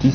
30